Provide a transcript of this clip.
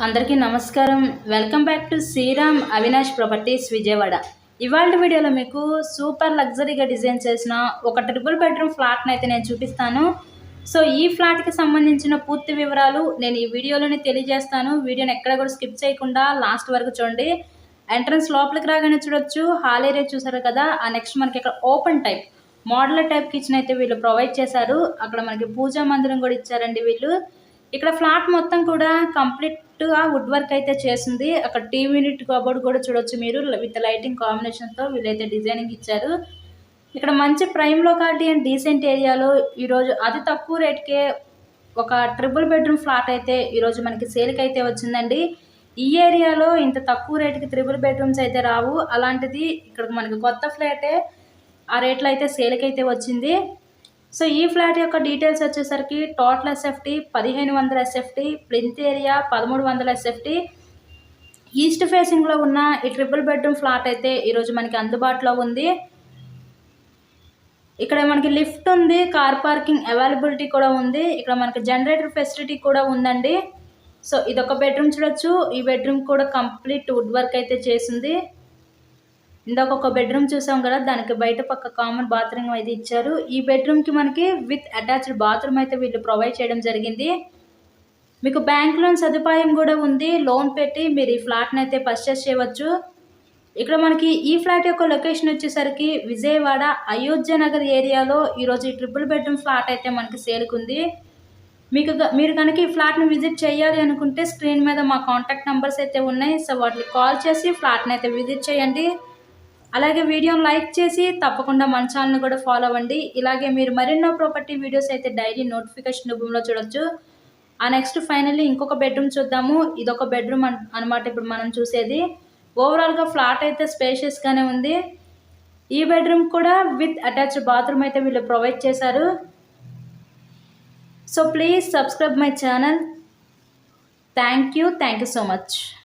అందరికీ నమస్కారం. Welcome back to Sriram Avinash properties Vijayawada. ఇవాళ వీడియోలో మీకు సూపర్ లగ్జరీగా డిజైన్ చేసిన ఒక ట్రిపుల్ బెడ్రూమ్ ఫ్లాట్ని అయితే నేను చూపిస్తాను. సో ఈ ఫ్లాట్కి సంబంధించిన పూర్తి వివరాలు నేను ఈ వీడియోలోనే తెలియజేస్తాను. వీడియోని ఎక్కడ కూడా స్కిప్ చేయకుండా లాస్ట్ వరకు చూడండి. ఎంట్రన్స్ లోపలికి రాగానే చూడొచ్చు, హాల్ ఏరియా చూసారు కదా. ఆ నెక్స్ట్ మనకి ఇక్కడ open type modular type kitchen అయితే వీళ్ళు ప్రొవైడ్ చేశారు. అక్కడ మనకి పూజా మందిరం కూడా ఇచ్చారండి వీళ్ళు. ఇక్కడ ఫ్లాట్ మొత్తం కూడా కంప్లీట్గా వుడ్ వర్క్ అయితే చేసింది. అక్కడ టీవీ యూనిట్ కబోర్డ్ కూడా చూడొచ్చు మీరు, విత్ లైటింగ్ కాంబినేషన్తో వీళ్ళైతే డిజైనింగ్ ఇచ్చారు. ఇక్కడ మంచి ప్రైమ్ లొకాలిటీ అండ్ డీసెంట్ ఏరియాలో ఈరోజు అతి తక్కువ రేట్కే ఒక ట్రిపుల్ బెడ్రూమ్ ఫ్లాట్ అయితే ఈరోజు మనకి సేల్కి అయితే వచ్చిందండి. ఈ ఏరియాలో ఇంత తక్కువ రేటుకి ట్రిపుల్ బెడ్రూమ్స్ అయితే రావు. అలాంటిది ఇక్కడ మనకి కొత్త ఫ్లాటే ఆ రేట్లో అయితే సేల్కి అయితే వచ్చింది. సో ఈ ఫ్లాట్ యొక్క డీటెయిల్స్ వచ్చేసరికి total SFT 1500 SFT, plinth area 1300 SFT. East ఫేసింగ్లో ఉన్న ఈ ట్రిపుల్ బెడ్రూమ్ ఫ్లాట్ అయితే ఈరోజు మనకి అందుబాటులో ఉంది. ఇక్కడ మనకి లిఫ్ట్ ఉంది, కార్ పార్కింగ్ అవైలబిలిటీ కూడా ఉంది. ఇక్కడ మనకి జనరేటర్ ఫెసిలిటీ కూడా ఉందండి. సో ఇదొక బెడ్రూమ్ చూడొచ్చు. ఈ బెడ్రూమ్ కూడా కంప్లీట్ వుడ్ వర్క్ అయితే చేసింది. ఇందాక ఒక బెడ్రూమ్ చూసాం కదా, దానికి బయట పక్క కామన్ బాత్రూమ్ అయితే ఇచ్చారు. ఈ బెడ్రూమ్కి మనకి విత్ అటాచ్డ్ బాత్రూమ్ అయితే వీళ్ళు ప్రొవైడ్ చేయడం జరిగింది. మీకు బ్యాంక్ లోన్ సదుపాయం కూడా ఉంది. లోన్ పెట్టి మీరు ఈ ఫ్లాట్ని అయితే పర్చేస్ చేయవచ్చు. ఇక్కడ మనకి ఈ ఫ్లాట్ యొక్క లొకేషన్ వచ్చేసరికి విజయవాడ అయోధ్య నగర్ ఏరియాలో ఈరోజు ఈ ట్రిపుల్ బెడ్రూమ్ ఫ్లాట్ అయితే మనకి సేల్కి ఉంది. మీరు కనుక ఈ ఫ్లాట్ని విజిట్ చేయాలి అనుకుంటే స్క్రీన్ మీద మా కాంటాక్ట్ నెంబర్స్ అయితే ఉన్నాయి. సో వాటిని కాల్ చేసి ఫ్లాట్ని అయితే విజిట్ చేయండి. అలాగే వీడియోని లైక్ చేసి తప్పకుండా మన ఛానల్ని కూడా ఫాలో అవ్వండి. ఇలాగే మీరు మరెన్నో ప్రాపర్టీ వీడియోస్ అయితే డైలీ నోటిఫికేషన్ రూపంలో చూడొచ్చు. ఆ నెక్స్ట్ ఫైనల్లీ ఇంకొక బెడ్రూమ్ చూద్దాము. ఇదొక బెడ్రూమ్ అనమాట ఇప్పుడు మనం చూసేది. ఓవరాల్గా ఫ్లాట్ అయితే స్పేషియస్గానే ఉంది. ఈ బెడ్రూమ్ కూడా విత్ అటాచ్డ్ బాత్రూమ్ అయితే వీళ్ళు ప్రొవైడ్ చేశారు. So please subscribe my channel. Thank you so much.